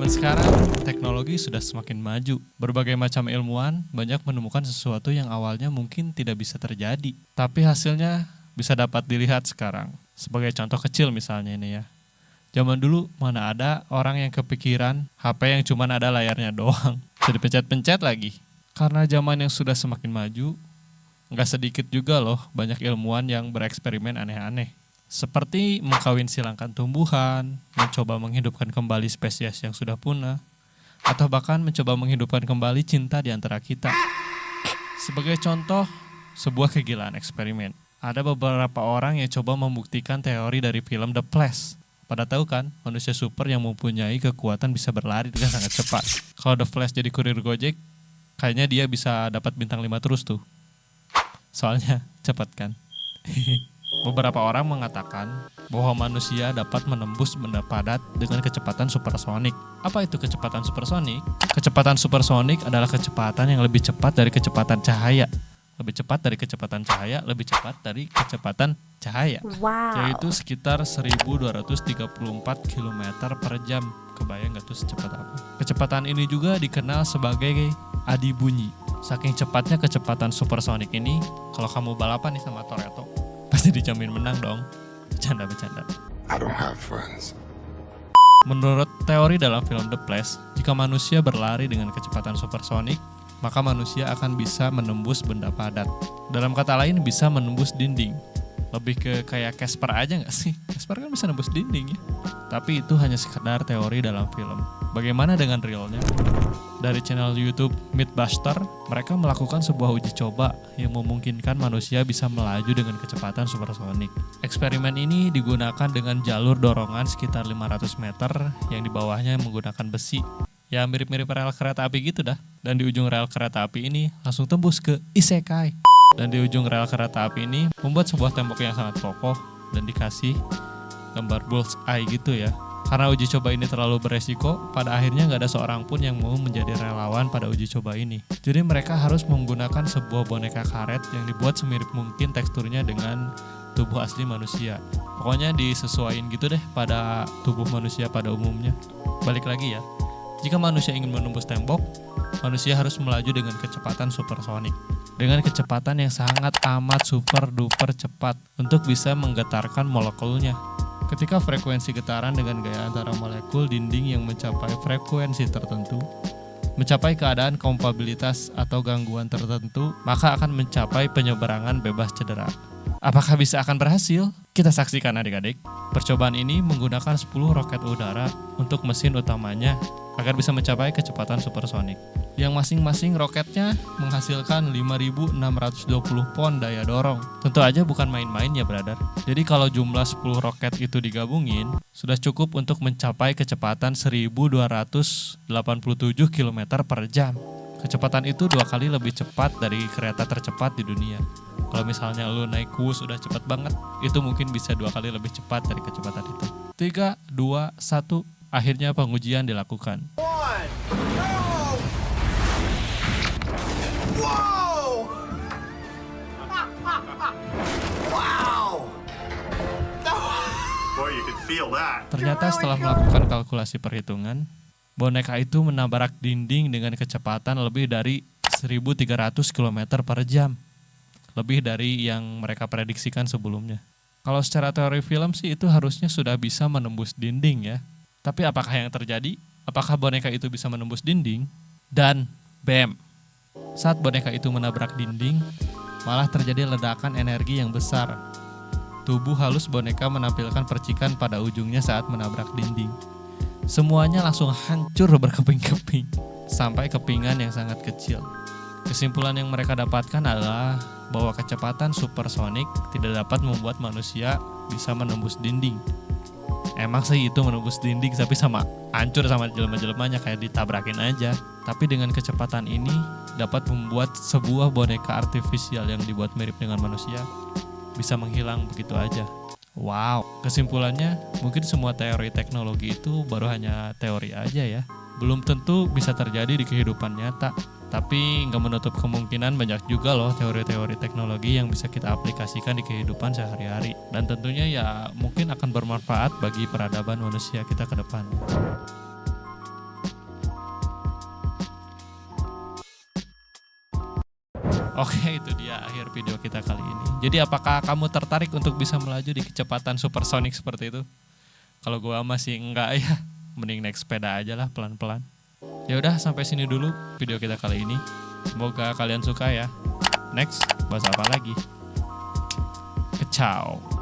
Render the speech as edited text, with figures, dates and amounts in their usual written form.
Zaman sekarang, teknologi sudah semakin maju. Berbagai macam ilmuwan banyak menemukan sesuatu yang awalnya mungkin tidak bisa terjadi. Tapi hasilnya bisa dapat dilihat sekarang. Sebagai contoh kecil misalnya ini ya. Zaman dulu mana ada orang yang kepikiran HP yang cuma ada layarnya doang. Bisa dipencet-pencet lagi. Karena zaman yang sudah semakin maju, nggak sedikit juga loh banyak ilmuwan yang bereksperimen aneh-aneh. Seperti mengkawin silangkan tumbuhan, mencoba menghidupkan kembali spesies yang sudah punah, atau bahkan mencoba menghidupkan kembali cinta di antara kita. Sebagai contoh, sebuah kegilaan eksperimen. Ada beberapa orang yang coba membuktikan teori dari film The Flash. Pada tahu kan, manusia super yang mempunyai kekuatan bisa berlari dengan sangat cepat. Kalau The Flash jadi kurir Gojek, kayaknya dia bisa dapat bintang 5 terus tuh. Soalnya cepat kan. Beberapa orang mengatakan bahwa manusia dapat menembus benda padat dengan kecepatan supersonik. Apa itu kecepatan supersonik? Kecepatan supersonik adalah kecepatan yang lebih cepat dari kecepatan cahaya. Lebih cepat dari kecepatan cahaya, lebih cepat dari kecepatan cahaya. Wow. Yaitu sekitar 1234 km per jam. Kebayang gak tuh secepat apa? Kecepatan ini juga dikenal sebagai adi bunyi. Saking cepatnya kecepatan supersonik ini, kalau kamu balapan nih sama Toretto, pasti dijamin menang dong. Bercanda. I don't have friends. Menurut teori dalam film The Flash, jika manusia berlari dengan kecepatan supersonik, maka manusia akan bisa menembus benda padat. Dalam kata lain, bisa menembus dinding. Lebih ke kayak Casper aja gak sih? Casper kan bisa nembus dinding ya. Tapi itu hanya sekedar teori dalam film. Bagaimana dengan realnya? Dari channel YouTube Mythbuster, mereka melakukan sebuah uji coba yang memungkinkan manusia bisa melaju dengan kecepatan supersonik. Eksperimen ini digunakan dengan jalur dorongan sekitar 500 meter yang di bawahnya menggunakan besi. Ya mirip-mirip rel kereta api gitu dah. Dan di ujung rel kereta api ini langsung tembus ke isekai. Dan di ujung rel kereta api ini membuat sebuah tembok yang sangat kokoh dan dikasih gambar bullseye gitu ya. Karena uji coba ini terlalu beresiko, pada akhirnya nggak ada seorang pun yang mau menjadi relawan pada uji coba ini. Jadi mereka harus menggunakan sebuah boneka karet yang dibuat semirip mungkin teksturnya dengan tubuh asli manusia. Pokoknya disesuaiin gitu deh pada tubuh manusia pada umumnya. Balik lagi ya, jika manusia ingin menembus tembok, manusia harus melaju dengan kecepatan supersonik. Dengan kecepatan yang sangat amat super duper cepat untuk bisa menggetarkan molekulnya. Ketika frekuensi getaran dengan gaya antara molekul dinding yang mencapai frekuensi tertentu, mencapai keadaan kompatibilitas atau gangguan tertentu, maka akan mencapai penyeberangan bebas cedera. Apakah bisa akan berhasil? Kita saksikan adik-adik. Percobaan ini menggunakan 10 roket udara untuk mesin utamanya agar bisa mencapai kecepatan supersonik. Yang masing-masing roketnya menghasilkan 5.620 pon daya dorong. Tentu aja bukan main-main ya brother. Jadi kalau jumlah 10 roket itu digabungin, sudah cukup untuk mencapai kecepatan 1.287 km per jam. Kecepatan itu 2 kali lebih cepat dari kereta tercepat di dunia. Kalau misalnya lu naik Wus udah cepat banget, itu mungkin bisa 2 kali lebih cepat dari kecepatan itu. 3, 2, 1, akhirnya pengujian dilakukan. Ternyata setelah melakukan kalkulasi perhitungan, boneka itu menabrak dinding dengan kecepatan lebih dari 1.300 km per jam. Lebih dari yang mereka prediksikan sebelumnya. Kalau secara teori film sih itu harusnya sudah bisa menembus dinding ya. Tapi apakah yang terjadi? Apakah boneka itu bisa menembus dinding? Dan bam! Saat boneka itu menabrak dinding, malah terjadi ledakan energi yang besar. Tubuh halus boneka menampilkan percikan pada ujungnya saat menabrak dinding. Semuanya langsung hancur berkeping-keping, sampai kepingan yang sangat kecil. Kesimpulan yang mereka dapatkan adalah bahwa kecepatan supersonik tidak dapat membuat manusia bisa menembus dinding. Emang sih itu menembus dinding, tapi sama hancur sama jelema-jelemanya kayak ditabrakin aja. Tapi dengan kecepatan ini dapat membuat sebuah boneka artifisial yang dibuat mirip dengan manusia bisa menghilang begitu aja. Wow, kesimpulannya mungkin semua teori teknologi itu baru hanya teori aja ya. Belum tentu bisa terjadi di kehidupan nyata. Tapi nggak menutup kemungkinan banyak juga loh teori-teori teknologi yang bisa kita aplikasikan di kehidupan sehari-hari. Dan tentunya ya mungkin akan bermanfaat bagi peradaban manusia kita ke depan. Oke, itu dia akhir video kita kali ini. Jadi apakah kamu tertarik untuk bisa melaju di kecepatan supersonik seperti itu? Kalau gua masih enggak ya, mending naik sepeda aja lah pelan-pelan. Ya udah, sampai sini dulu video kita kali ini. Semoga kalian suka ya. Next, bahas apa lagi? Kecau.